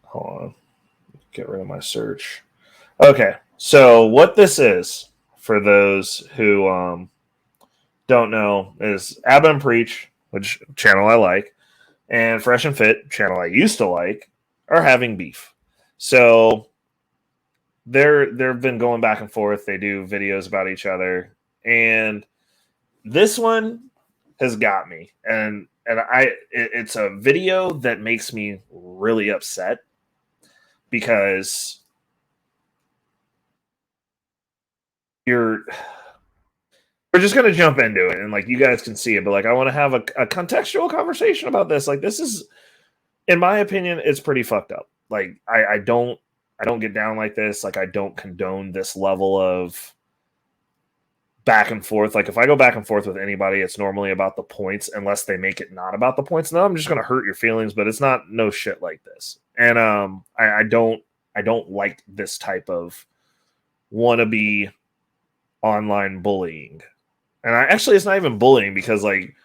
Hold on. Get rid of my search. Okay, so what this is, for those who don't know, is Abba and Preach, which channel I like, and Fresh and Fit, channel I used to like, are having beef. So they've been going back and forth. They do videos about each other, and this one has got me. And it's a video that makes me really upset because we're just going to jump into it, and like you guys can see it, but like I want to have a contextual conversation about this. Like, this is, in my opinion, it's pretty fucked up. Like I don't get down like this. Like, I don't condone this level of back and forth. Like, if I go back and forth with anybody, it's normally about the points, unless they make it not about the points. Now I'm just going to hurt your feelings, but it's not no shit like this. And I don't like this type of wannabe online bullying. And actually, it's not even bullying, because like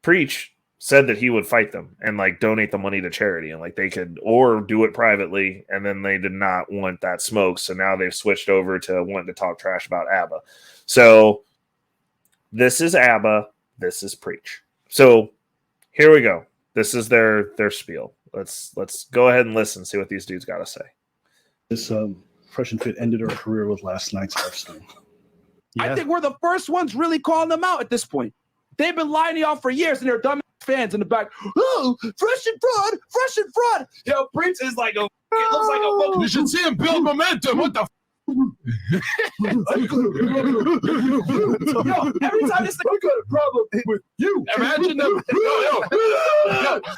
Preach said that he would fight them and like donate the money to charity, and like they could, or do it privately, and then they did not want that smoke, so now they've switched over to wanting to talk trash about ABBA. So this is ABBA, this is Preach. So here we go. This is their spiel. Let's go ahead and listen, see what these dudes got to say. This Fresh and Fit ended her career with last night's Hearthstone. Yeah. I think we're the first ones really calling them out at this point. They've been lying to y'all for years, and they're dumb fans in the back. Oh, fresh and fraud. Yo, Prince is like it looks like a fucking. You should see him build momentum. What the f? Yo, every time this thing, I got a problem with you. Imagine them. Yo.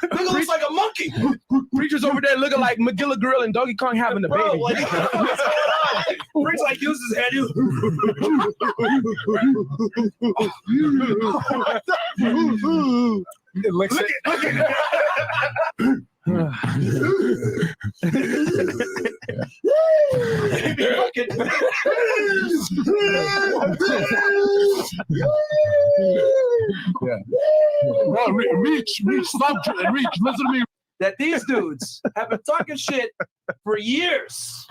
Nigga looks like a monkey. Preacher's over there looking like Magilla Grill and Donkey Kong having a baby. Like, Prince like uses his head. Look Reach, stop, Reach, listen to me. That these dudes have been talking shit for years.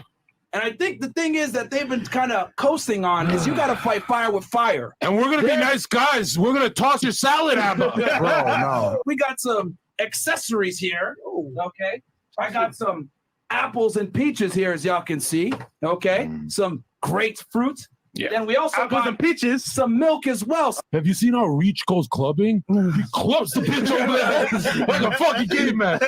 And I think the thing is that they've been kind of coasting on is you got to fight fire with fire. And we're going to be nice guys. We're going to toss your salad, Abba. Bro, no. We got some accessories here. Okay. I got some apples and peaches here, as y'all can see. Okay. Some grapefruit. Yeah. And we also apples got and peaches. Some milk as well. Have you seen how Reach goes clubbing? He clubs the bitch over there like a fucking caveman.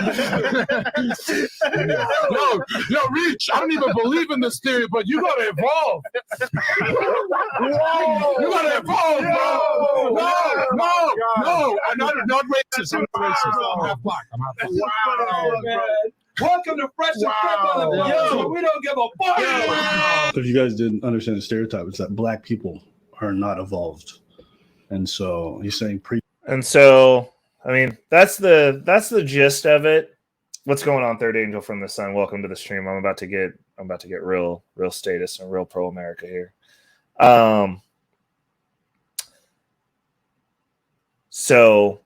Yo, Reach, I don't even believe in this theory, but you gotta evolve. You gotta evolve, bro. No. I'm not racist. I'm not racist. I'm half black. Wow, man. Welcome to Fresh and Fit. Yo, we don't give a fuck. If you guys didn't understand the stereotype, it's that black people are not evolved. And so he's saying And so, I mean, that's the gist of it. What's going on, Third Angel from the Sun? Welcome to the stream. I'm about to get real status and real pro America here. So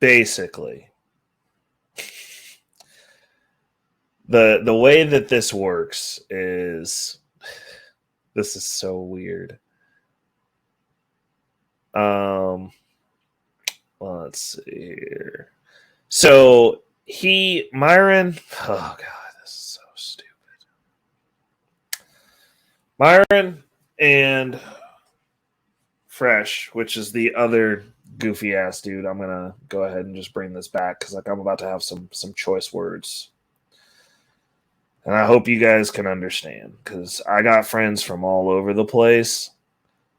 basically, the way that this works is, this is so weird. Let's see here. So Myron, oh god, this is so stupid. Myron and Fresh, which is the other goofy ass dude. I'm gonna go ahead and just bring this back because like I'm about to have some choice words. And I hope you guys can understand, because I got friends from all over the place.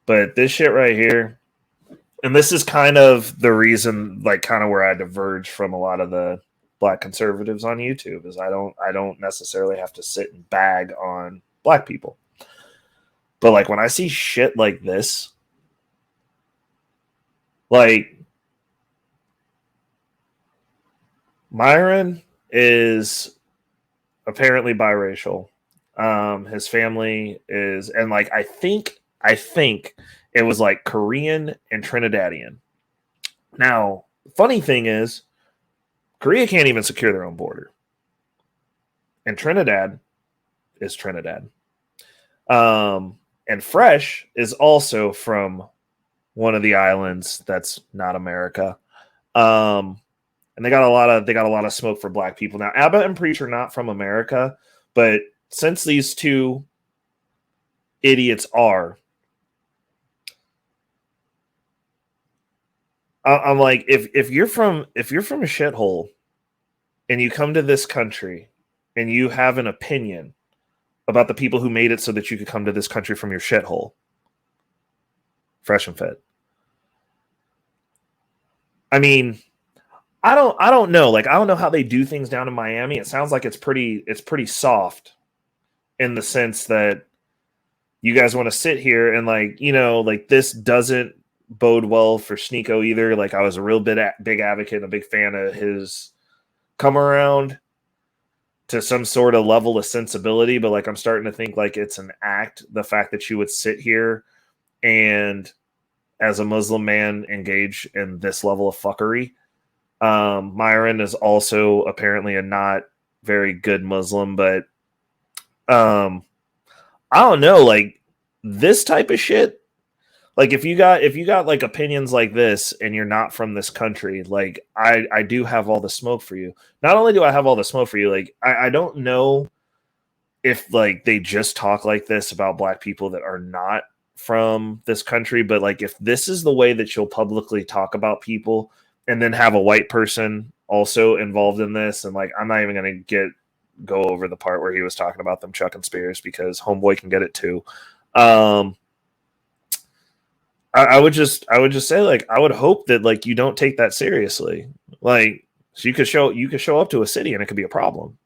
But this shit right here, and this is kind of the reason, like kind of where I diverge from a lot of the black conservatives on YouTube, is I don't necessarily have to sit and bag on black people. But like when I see shit like this, like Myron is apparently biracial. His family is, and like I think it was like Korean and Trinidadian. Now, funny thing is, Korea can't even secure their own border. And Trinidad is Trinidad. And Fresh is also from one of the islands that's not America. And they got a lot of smoke for black people. Now, Abbott and Preach are not from America, but since these two idiots are, I'm like, if you're from a shithole and you come to this country and you have an opinion about the people who made it so that you could come to this country from your shithole, fresh and fit. I mean, I don't know. Like, I don't know how they do things down in Miami. It sounds like it's pretty soft in the sense that you guys want to sit here and like this doesn't bode well for Sneeko either. Like, I was a real big advocate and a big fan of his come around to some sort of level of sensibility, but like I'm starting to think like it's an act, the fact that you would sit here and as a Muslim man engage in this level of fuckery. Myron is also apparently a not very good Muslim, but I don't know, like this type of shit. Like if you got like opinions like this and you're not from this country, like I do have all the smoke for you. Not only do I have all the smoke for you, like I don't know if like they just talk like this about black people that are not from this country, but like if this is the way that you'll publicly talk about people and then have a white person also involved in this, and like I'm not even gonna go over the part where he was talking about them chucking spears because homeboy can get it too. I would just say, like, I would hope that like you don't take that seriously. Like, so you could show up to a city and it could be a problem.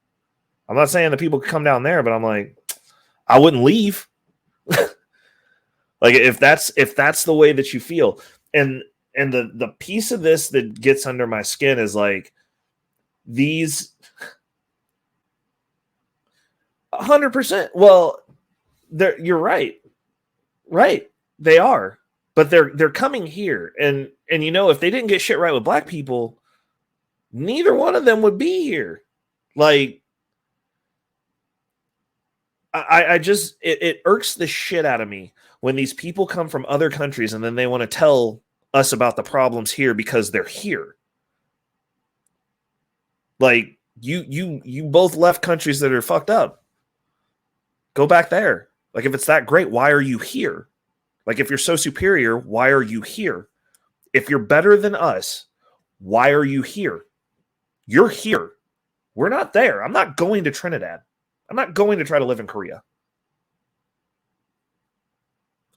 I'm not saying that people could come down there, but I'm like, I wouldn't leave. Like if that's the way that you feel. And the piece of this that gets under my skin is like these 100%. Well, you're right. Right. They are. But they're coming here, and you know, if they didn't get shit right with black people, neither one of them would be here. Like, I just it irks the shit out of me when these people come from other countries and then they want to tell us about the problems here because they're here. Like you both left countries that are fucked up. Go back there. Like if it's that great, why are you here? Like, if you're so superior, why are you here? If you're better than us, why are you here? You're here. We're not there. I'm not going to Trinidad. I'm not going to try to live in Korea.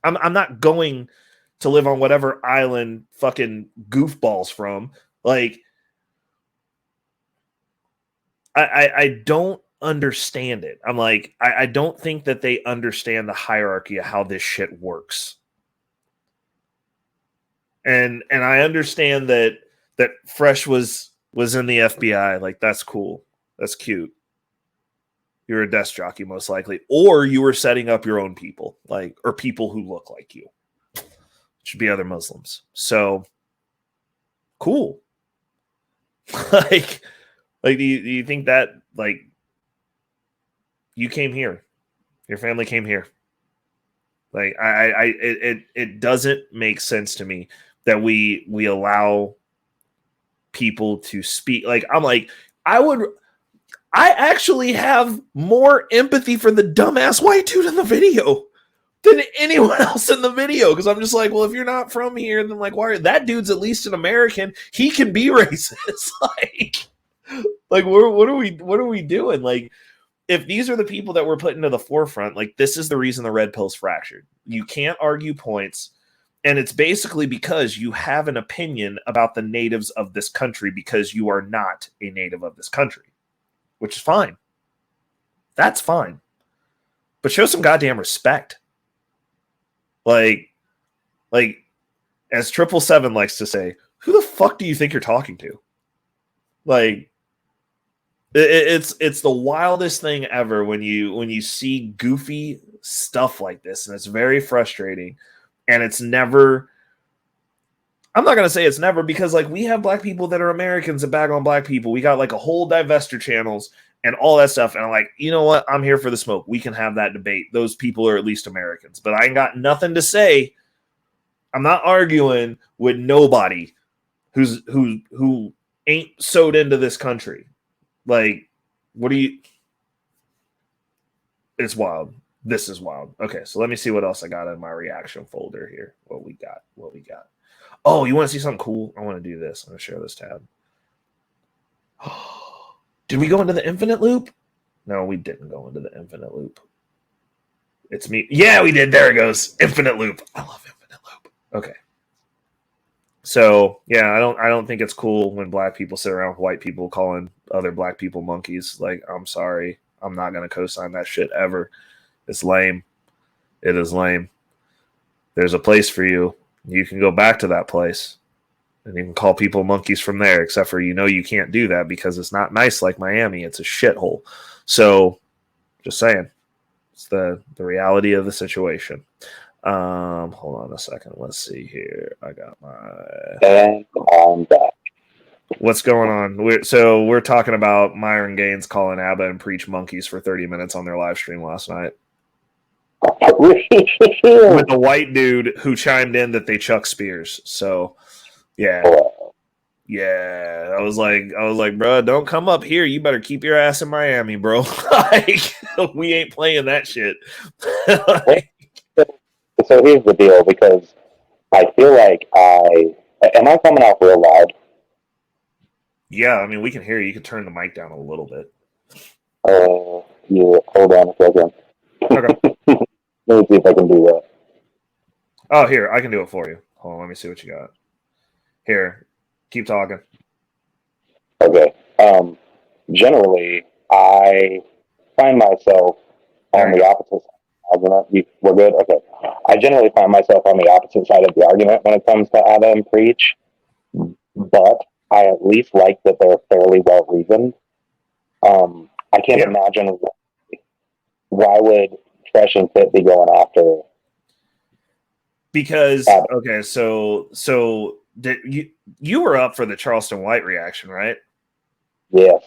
I'm not going to live on whatever island fucking goofballs from. Like, I don't understand it. I'm like, I don't think that they understand the hierarchy of how this shit works. And I understand that Fresh was in the FBI. Like, that's cool. That's cute. You're a desk jockey, most likely. Or you were setting up your own people, like, or people who look like you. It should be other Muslims. So cool. like do you think that, like, you came here, your family came here? Like, it doesn't make sense to me that we allow people to speak. Like, I'm like, I actually have more empathy for the dumbass white dude in the video than anyone else in the video. Because I'm just like, well, if you're not from here, then like, why that dude's at least an American. He can be racist. like what are we doing? Like, if these are the people that we're putting to the forefront, like, this is the reason the red pill's fractured. You can't argue points. And it's basically because you have an opinion about the natives of this country because you are not a native of this country, which is fine. That's fine. But show some goddamn respect. Like as 777 likes to say, who the fuck do you think you're talking to? Like, it's the wildest thing ever when you see goofy stuff like this, and it's very frustrating. And it's never I'm not gonna say it's never, because like we have black people that are Americans that bag on black people. We got like a whole divester channels and all that stuff. And I'm like, you know what? I'm here for the smoke. We can have that debate. Those people are at least Americans. But I ain't got nothing to say. I'm not arguing with nobody who ain't sewed into this country. Like, what do you? It's wild. This is wild. Okay, so let me see what else I got in my reaction folder here. What we got? Oh, you want to see something cool? I want to do this. I'm going to share this tab. Did we go into the infinite loop? No, we didn't go into the infinite loop. It's me. Yeah, we did. There it goes. Infinite loop. I love infinite loop. Okay. So, yeah, I don't think it's cool when black people sit around with white people calling other black people monkeys. Like, I'm sorry. I'm not going to co-sign that shit ever. It's lame. It is lame. There's a place for you. You can go back to that place and you can call people monkeys from there, except for, you can't do that because it's not nice like Miami. It's a shithole. So just saying, it's the reality of the situation. Hold on a second. Let's see here. I got my... And I'm back. What's going on? We're talking about Myron Gaines calling ABBA and Preach monkeys for 30 minutes on their live stream last night. With the white dude who chimed in that they chuck spears. So, yeah. Yeah. I was like, bro, don't come up here. You better keep your ass in Miami, bro. Like, we ain't playing that shit. So here's the deal, because I feel like am I coming out real loud? Yeah, I mean, we can hear you. You can turn the mic down a little bit. Yeah, hold on a second. Okay. Let me see if I can do that. Oh, here, I can do it for you. Hold on, let me see what you got. Here, keep talking. Okay. Generally, I find myself on the opposite side of the argument. We're good? Okay. I generally find myself on the opposite side of the argument when it comes to ABBA and Preach, but I at least like that they're fairly well reasoned. I can't imagine why would Fresh and Fit be going after. Because okay, so did you were up for the Charleston White reaction, right? Yes.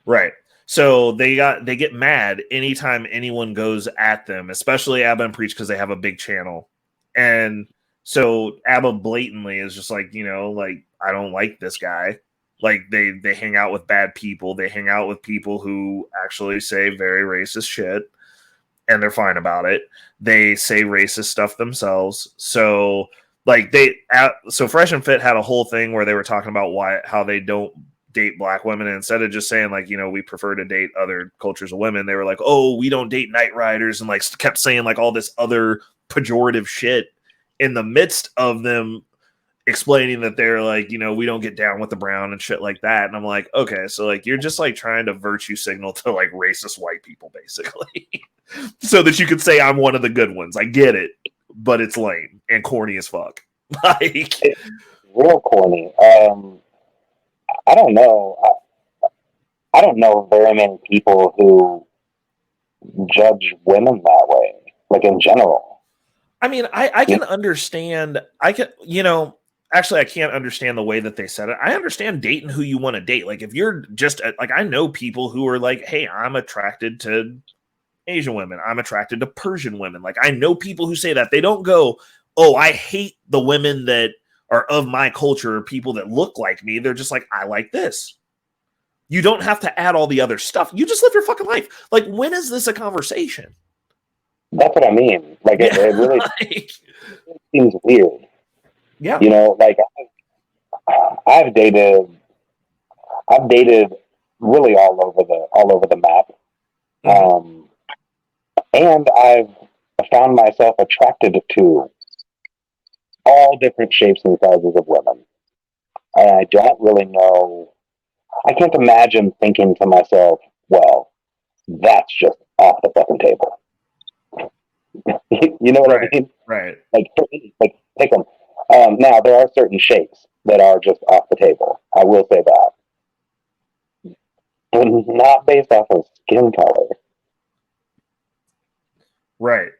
Right. So they get mad anytime anyone goes at them, especially ABBA and Preach, because they have a big channel. And so ABBA blatantly is just like, like, I don't like this guy. Like, they hang out with bad people. They hang out with people who actually say very racist shit, and they're fine about it. They say racist stuff themselves. So, like, so Fresh and Fit had a whole thing where they were talking about how they don't date black women, and instead of just saying, like, we prefer to date other cultures of women, they were like, oh, we don't date night riders, and like kept saying like all this other pejorative shit in the midst of them explaining that they're like, we don't get down with the brown and shit like that. And I'm like, okay, so like you're just like trying to virtue signal to like racist white people basically so that you could say I'm one of the good ones. I get it, but it's lame and corny as fuck. Like, it's real corny. I don't know. I don't know very many people who judge women that way, like in general. I mean, I can understand. Actually, I can't understand the way that they said it. I understand dating who you want to date. Like, if you're just like, I know people who are like, hey, I'm attracted to Asian women. I'm attracted to Persian women. Like, I know people who say that. They don't go, oh, I hate the women that are of my culture or people that look like me. They're just like, I like this. You don't have to add all the other stuff. You just live your fucking life. Like, when is this a conversation? That's what I mean. Like, it really seems weird. Yeah. Like, I've dated really all over the map. Mm-hmm. And I've found myself attracted to all different shapes and sizes of women. And I don't really know. I can't imagine thinking to myself, well, that's just off the fucking table. You know what I mean? Right. Like pick them. Now, there are certain shapes that are just off the table. I will say that. But not based off of skin color. Right.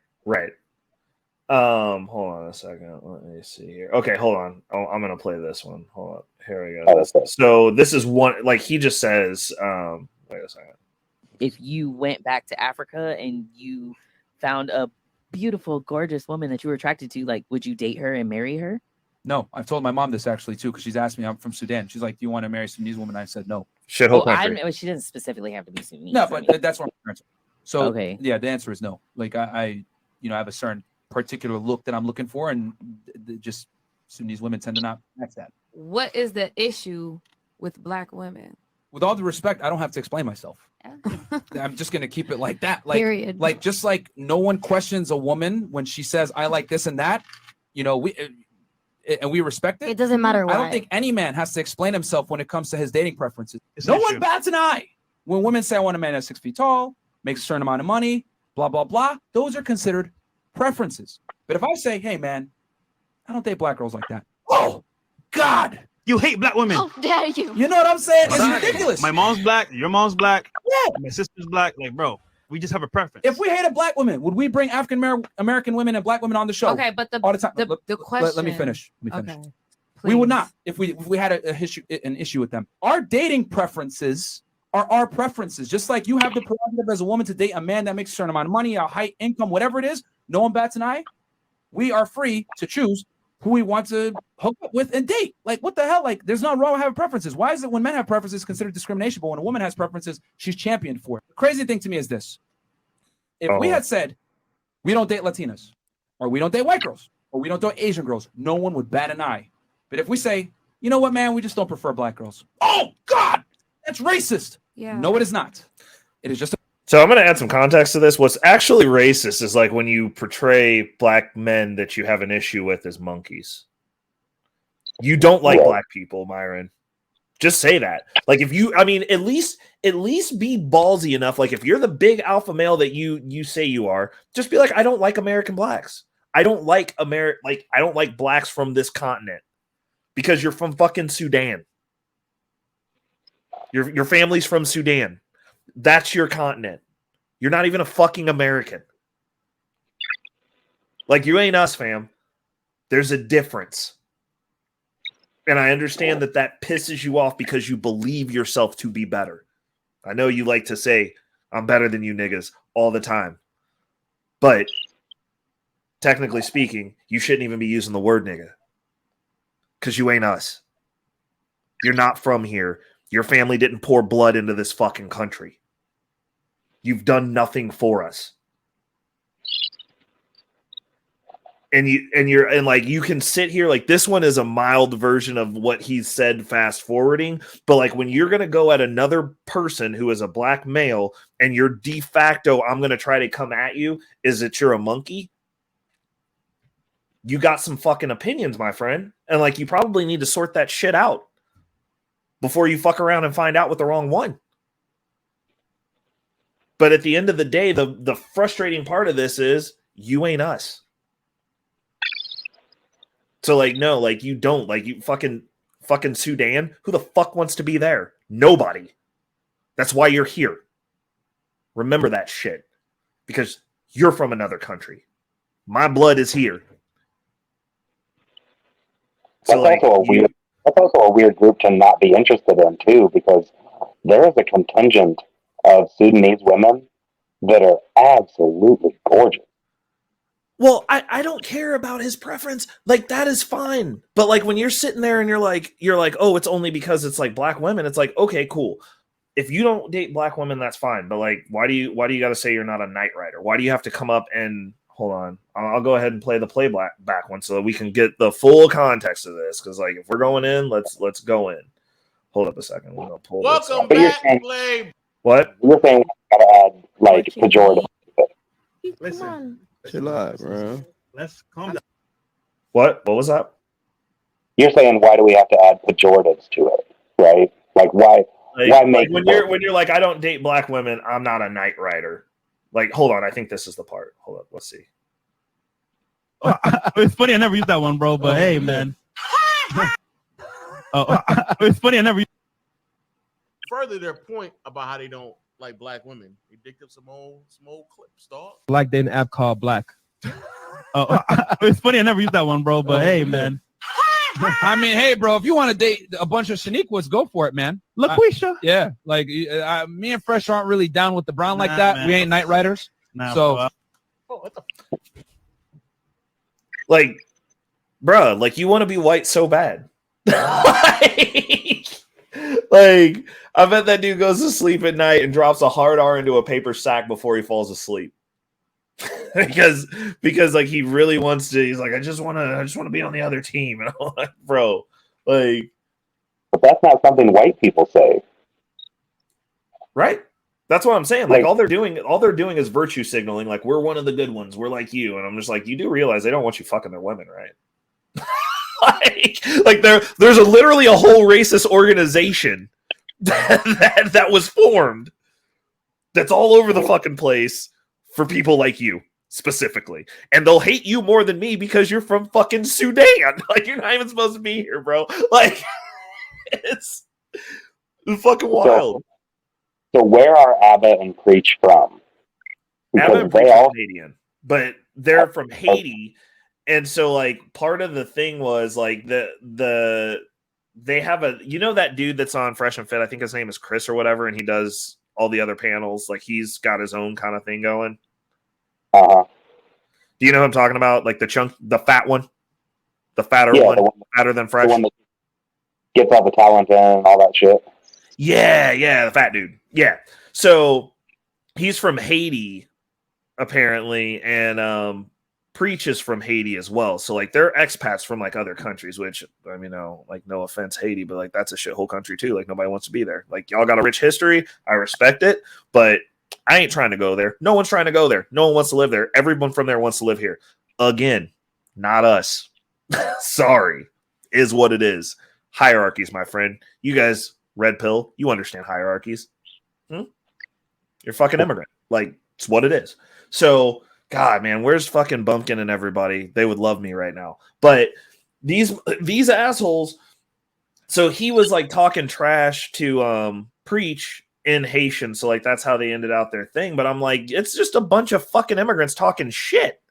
Hold on a second. Let me see here. Okay, hold on. Oh, I'm gonna play this one. Hold up. Here we go. So this is one, like he just says, wait a second. If you went back to Africa and you found a beautiful, gorgeous woman that you were attracted to, like, would you date her and marry her? No, I've told my mom this actually too, because she's asked me. I'm from Sudan. She's like, "Do you want to marry a Sudanese woman?" I said no. Shithole country. She doesn't specifically have to be Sudanese. No, but that's what I'm answering. So okay, yeah, the answer is no. Like I have a certain particular look that I'm looking for, and just Sudanese women tend to not match that. What is the issue with black women? With all due respect, I don't have to explain myself. I'm just gonna keep it like that. Like, period. Like just like no one questions a woman when she says, "I like this and that." You know, we respect it. It doesn't matter why. I don't think any man has to explain himself when it comes to his dating preferences. No one bats an eye when women say, "I want a man that's 6 feet tall, makes a certain amount of money, blah blah blah." Those are considered preferences. But if I say, "Hey man, I don't date black girls like that," oh God, you hate black women. How dare you? You know what I'm saying? It's ridiculous. My mom's black, your mom's black, yeah, my sister's black. Like, bro, we just have a preference. If we hate a black woman, would we bring African American women and black women on the show? Okay, but all the time. The question. Let me finish. Okay. We would not if we had an issue with them. Our dating preferences are our preferences. Just like you have the prerogative as a woman to date a man that makes a certain amount of money, a height, income, whatever it is. No one bats an eye. We are free to choose who we want to hook up with and date. Like, what the hell? Like, there's nothing wrong with having preferences. Why is it when men have preferences considered discrimination, but when a woman has preferences, she's championed for it? The crazy thing to me is this. If we had said, we don't date Latinas, or we don't date white girls, or we don't date Asian girls, no one would bat an eye. But if we say, you know what, man, we just don't prefer black girls. Oh, God, that's racist. Yeah. No, it is not. It is just So I'm going to add some context to this. What's actually racist is like when you portray black men that you have an issue with as monkeys. You don't like black people, Myron. Just say that. Like if you, I mean, at least be ballsy enough. Like if you're the big alpha male that you say you are, just be like, I don't like American blacks. I don't like I don't like blacks from this continent because you're from fucking Sudan. Your family's from Sudan. That's your continent. You're not even a fucking American. Like, you ain't us, fam. There's a difference. And I understand that pisses you off because you believe yourself to be better. I know you like to say, I'm better than you niggas all the time. But technically speaking, you shouldn't even be using the word nigga. Because you ain't us. You're not from here. Your family didn't pour blood into this fucking country. You've done nothing for us. And you can sit here like this one is a mild version of what he said fast forwarding, but like when you're going to go at another person who is a black male and your de facto I'm going to try to come at you is that you're a monkey. You got some fucking opinions, my friend, and like you probably need to sort that shit out before you fuck around and find out with the wrong one. But at the end of the day, the frustrating part of this is you ain't us. So like, no, like you don't, like you fucking Sudan. Who the fuck wants to be there? Nobody. That's why you're here. Remember that shit. Because you're from another country. My blood is here. So that's also a weird group to not be interested in too, because there is a contingent of Sudanese women that are absolutely gorgeous. Well, I don't care about his preference. Like, that is fine. But like when you're sitting there and you're like, oh, it's only because it's like black women. It's like, okay, cool. If you don't date black women, that's fine. But like, why do you got to say you're not a night rider? Why do you have to come up and hold on? I'll go ahead and play the back one so that we can get the full context of this. Because like, if we're going in, let's go in. Hold up a second. We're gonna pull Welcome back, Play. What? You're saying we gotta add like pejorative. Listen. Chill out, bro. Let's calm down. What was that? You're saying why do we have to add pejoratives to it, right? Like why make when you're like, I don't date black women, I'm not a night rider. Like, hold on, I think this is the part. Hold up, let's see. It's funny I never used that one, bro. But hey, man. It's funny I never used. Further their point about how they don't like black women. They dicked up some old clips, dog. Like they an app called Black. Oh, it's funny. I never used that one, bro. But hey, man. I mean, hey, bro, if you want to date a bunch of Shaniquas, go for it, man. LaQuisha. Yeah, like me and Fresh aren't really down with the brown like that. Man. We ain't Night Riders. Nah, So, like, bruh, like you want to be white so bad. like, I bet that dude goes to sleep at night and drops a hard R into a paper sack before he falls asleep. because like he really wants to. He's like, I just want to be on the other team. And I'm like, bro, like, but that's not something white people say, right? That's what I'm saying. Like all they're doing is virtue signaling. Like we're one of the good ones. We're like you. And I'm just like, you do realize they don't want you fucking their women, right? like there's literally a whole racist organization that was formed that's all over the fucking place for people like you specifically. And they'll hate you more than me because you're from fucking Sudan. Like you're not even supposed to be here, bro. Like it's fucking wild. So where are ABBA and Preach from? ABBA and Preach are Canadian, but they're from Haiti. And so like part of the thing was like they have that dude that's on Fresh and Fit, I think his name is Chris or whatever, and he does all the other panels. Like he's got his own kind of thing going. Uh-huh. Do you know what I'm talking about? Like the fat one? The fatter one, fatter than Fresh. The one that gets all the talent and all that shit. Yeah, the fat dude. Yeah. So he's from Haiti, apparently, and Preach is from Haiti as well. So like they're expats from like other countries, which I mean, like no offense, Haiti, but like that's a shithole country too. Like nobody wants to be there. Like y'all got a rich history. I respect it, but I ain't trying to go there. No one's trying to go there. No one wants to live there. Everyone from there wants to live here. Again, not us. Sorry, is what it is. Hierarchies, my friend. You guys, red pill, you understand hierarchies. You're fucking immigrant. Like, it's what it is. So, God, man, where's fucking Bumpkin and everybody? They would love me right now. But these assholes, so he was like talking trash to Preach in Haitian. So like that's how they ended out their thing. But I'm like, it's just a bunch of fucking immigrants talking shit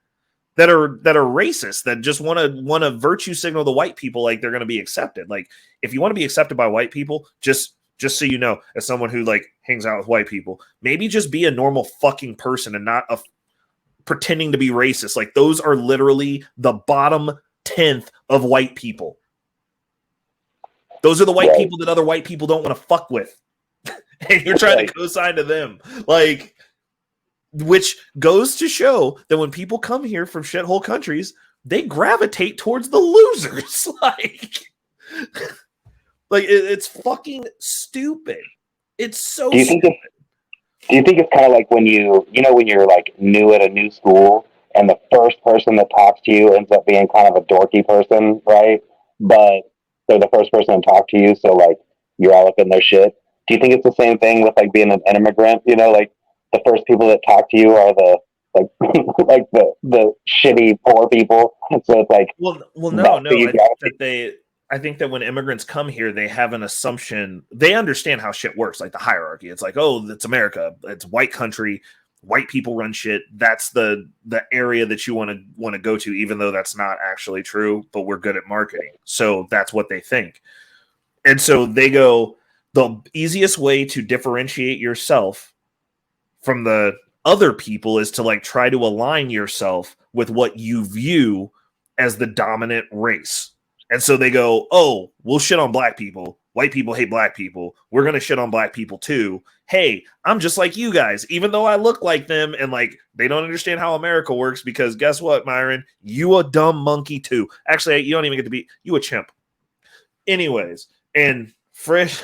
that are racist, that just want to virtue signal the white people like they're going to be accepted. Like if you want to be accepted by white people, just so you know, as someone who like hangs out with white people, maybe just be a normal fucking person and not pretending to be racist. Like those are literally the bottom 10th of white people. Those are the white people that other white people don't want to fuck with. And you're trying to co-sign to them. Like, which goes to show that when people come here from shithole countries, they gravitate towards the losers. Like it's fucking stupid. It's so stupid. Do you think it's kind of like when when you're like new at a new school and the first person that talks to you ends up being kind of a dorky person, right? But they're the first person to talk to you, so like you're all up in their shit. Do you think it's the same thing with like being an immigrant? You know, like the first people that talk to you are the like like the shitty poor people. So it's like no. I think that when immigrants come here, they have an assumption. They understand how shit works, like the hierarchy. It's like, oh, it's America. It's white country. White people run shit. That's the area that you want to go to, even though that's not actually true. But we're good at marketing, so that's what they think. And so they go, the easiest way to differentiate yourself from the other people is to like try to align yourself with what you view as the dominant race. And so they go, oh, we'll shit on black people. White people hate black people. We're going to shit on black people too. Hey, I'm just like you guys, even though I look like them, and like they don't understand how America works, because guess what, Myron? You a dumb monkey too. Actually, you don't even get to be, you a chimp. Anyways, and Fresh,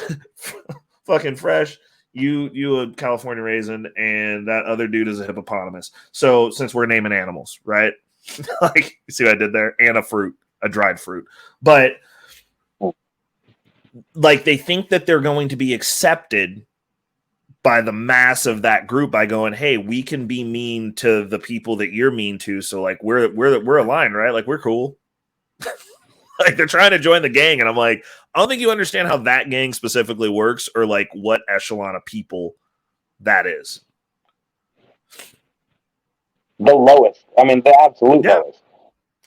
fucking Fresh, you a California raisin, and that other dude is a hippopotamus. So since we're naming animals, right? Like, you see what I did there? And a fruit. A dried fruit. But like they think that they're going to be accepted by the mass of that group by going, hey, we can be mean to the people that you're mean to, so like we're aligned, right? Like we're cool. Like they're trying to join the gang, and I'm like, I don't think you understand how that gang specifically works, or like what echelon of people that is. The lowest. I mean, the absolute lowest.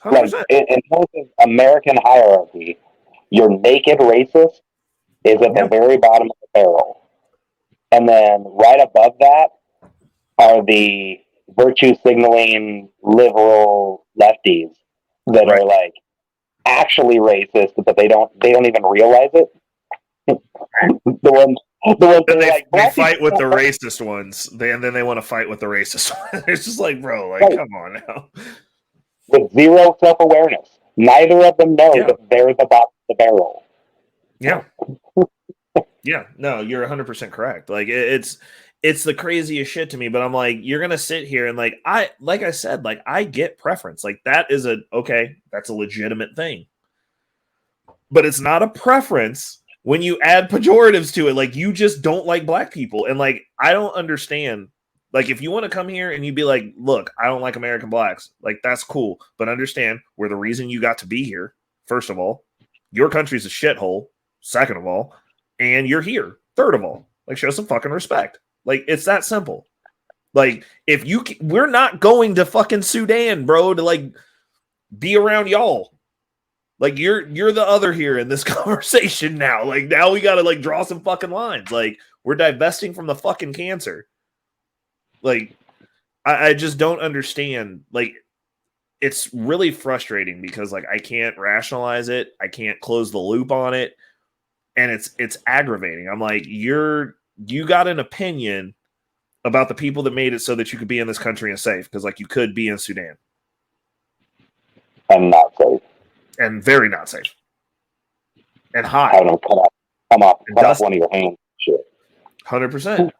Like 100%. in terms of American hierarchy, your naked racist is at the very bottom of the barrel, and then right above that are the virtue signaling liberal lefties that are like actually racist, but they don't even realize it. the ones Then that are they like, fight with the racist ones, and then they want to fight with the racist ones. It's just like, bro, like, Right. come on now. with zero self-awareness. Neither of them know that they're the bottom of the barrel. Yeah. Yeah, no, you're 100% correct. Like it's the craziest shit to me, but I'm like, you're going to sit here and like I said, like I get preference. Like that is that's a legitimate thing. But it's not a preference when you add pejoratives to it. Like you just don't like black people, and like I don't understand. Like if you want to come here and you be like, "Look, I don't like American blacks." Like that's cool, but understand we're the reason you got to be here. First of all, your country's a shithole. Second of all, and you're here. Third of all, like show some fucking respect. Like it's that simple. Like if we're not going to fucking Sudan, bro, to like be around y'all. Like you're the other here in this conversation now. Like now we got to like draw some fucking lines. Like we're divesting from the fucking cancer. Like I just don't understand. Like it's really frustrating because like I can't rationalize it. I can't close the loop on it. And it's aggravating. I'm like, you got an opinion about the people that made it so that you could be in this country and safe, because like you could be in Sudan. And not safe. And very not safe. And hot. Having them come off one of your hands. Shit. 100%.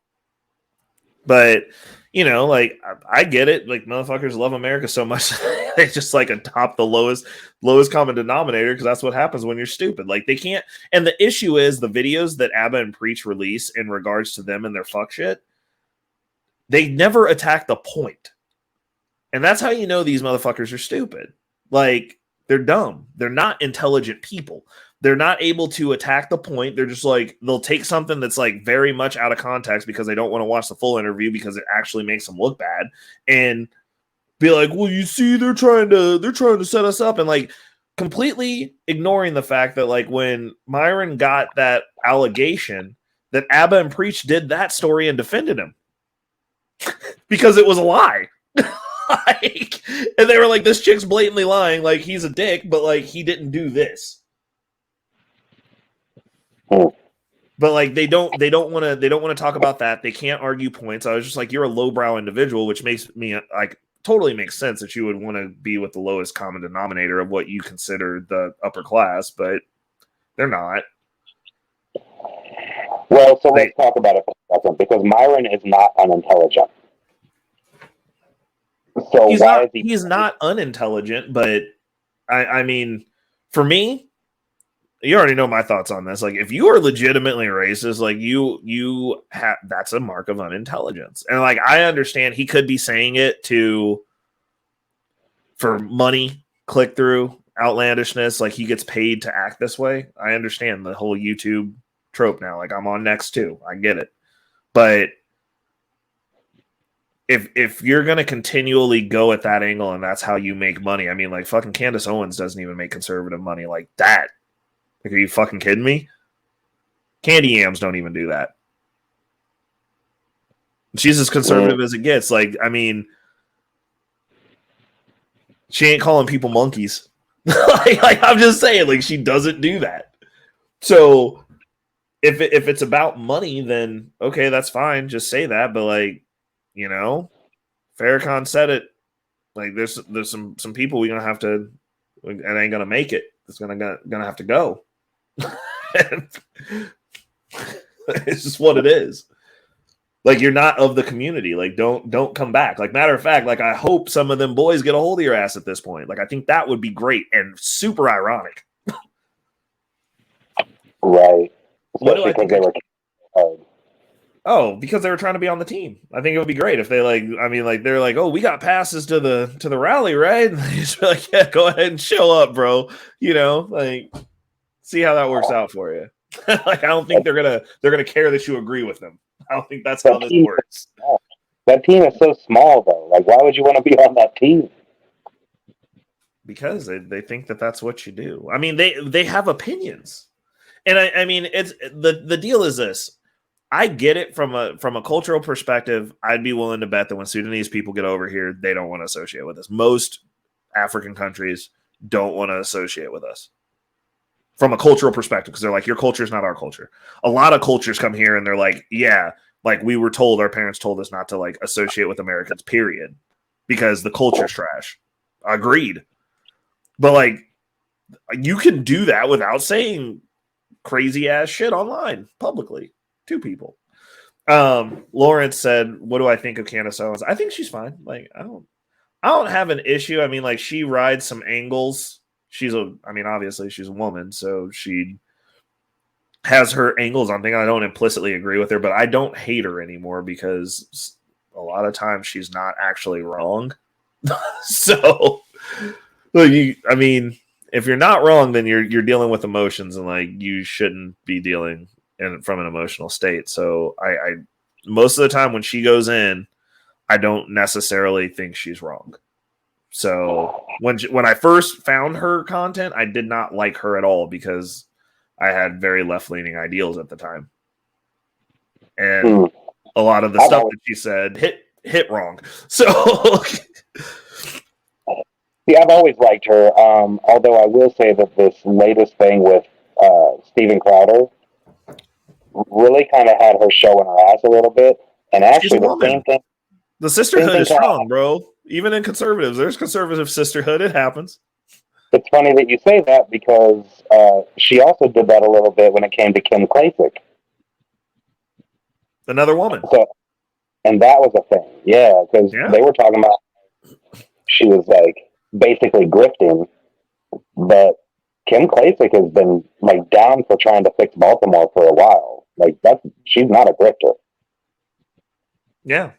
But you know, like I get it. Like motherfuckers love America so much they just like adopt the lowest common denominator, because that's what happens when you're stupid. Like they can't. And the issue is the videos that ABBA and Preach release in regards to them and their fuck shit, they never attack the point. And that's how you know these motherfuckers are stupid. Like they're dumb. They're not intelligent people. They're not able to attack the point. They're just like, they'll take something that's like very much out of context because they don't want to watch the full interview because it actually makes them look bad, and be like, well, you see, they're trying to set us up, and like completely ignoring the fact that like when Myron got that allegation that ABBA and Preach did that story and defended him because it was a lie. Like, and they were like, this chick's blatantly lying, like he's a dick, but like he didn't do this. But like they don't want to talk about that. They can't argue points. I was just like, you're a lowbrow individual, which makes me like totally makes sense that you would want to be with the lowest common denominator of what you consider the upper class, but they're not. Well, so let's talk about it for a second, because Myron is not unintelligent. So he's not unintelligent, but I mean, for me, you already know my thoughts on this. Like, if you are legitimately racist, like you have, that's a mark of unintelligence. And like, I understand he could be saying it for money, click through, outlandishness. Like he gets paid to act this way. I understand the whole YouTube trope now. Like I'm on next too. I get it. But if you're going to continually go at that angle and that's how you make money, I mean, like fucking Candace Owens doesn't even make conservative money like that. Like, are you fucking kidding me? Candy Yams don't even do that. She's as conservative as it gets. Like, I mean, she ain't calling people monkeys. like, I'm just saying, like, she doesn't do that. So, if it's about money, then okay, that's fine. Just say that. But like, you know, Farrakhan said it. Like, there's some people we're gonna have to. It ain't gonna make it. It's gonna have to go. It's just what it is. Like, you're not of the community. Like, don't come back. Like, matter of fact, like, I hope some of them boys get a hold of your ass at this point. Like, I think that would be great and super ironic. Right. What do I think? They were because they were trying to be on the team. I think it would be great if they they're like, oh, we got passes to the rally, right? And they just be like, yeah, go ahead and show up, bro. You know, like, see how that works out for you. Like, I don't think they're gonna care that you agree with them. I don't think that's how this works. That team is so small, though. Like, why would you want to be on that team? because they think that that's what you do. I mean, they have opinions, and I mean, it's the deal is this. I get it from a cultural perspective. I'd be willing to bet that when Sudanese people get over here, they don't want to associate with us. Most African countries don't want to associate with us from a cultural perspective because they're like, your culture is not our culture. A lot of cultures come here and they're like, yeah, like we were told, our parents told us not to like associate with Americans, period, because the culture's trash. Agreed. But like, you can do that without saying crazy ass shit online publicly. Two people. Lawrence said, what do I think of Candace Owens? I think she's fine. Like, I don't have an issue. I mean, like, she rides some angles. Obviously she's a woman, so she has her angles on things. I don't implicitly agree with her, but I don't hate her anymore because a lot of times she's not actually wrong. So, if you're not wrong, then you're dealing with emotions, and like you shouldn't be dealing from an emotional state. So I most of the time when she goes in, I don't necessarily think she's wrong. So when I first found her content, I did not like her at all because I had very left-leaning ideals at the time. And a lot of the stuff that she said hit wrong. So see, I've always liked her. Although I will say that this latest thing with Steven Crowder really kind of had her showing her ass a little bit. And actually, the same thing. The sisterhood is strong, bro. Even in conservatives, there's conservative sisterhood. It happens. It's funny that you say that because she also did that a little bit when it came to Kim Klacik. Another woman. So, and that was a thing. Yeah, because they were talking about she was like basically grifting, but Kim Klacik has been like down for trying to fix Baltimore for a while. Like she's not a grifter. Yeah.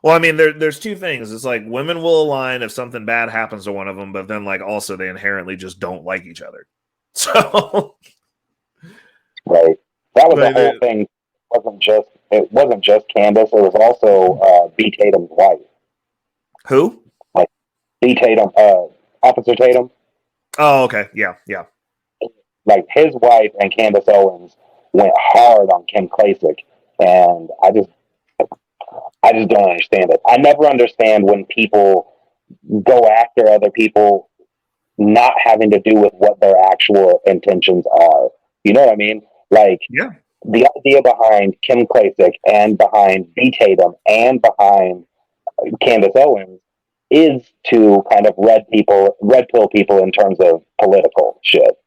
Well, I mean, there's two things. It's like women will align if something bad happens to one of them, but then like also they inherently just don't like each other. So right, that was the whole thing. It wasn't just Candace. It was also B. Tatum's wife. Who? Like B. Tatum, Officer Tatum. Oh, okay, yeah. Like his wife and Candace Owens went hard on Kim Klacik, and I just don't understand it. I never understand when people go after other people not having to do with what their actual intentions are. You know what I mean? Like, the idea behind Kim Klacik and behind B. Tatum and behind Candace Owens is to kind of red pill people in terms of political shit.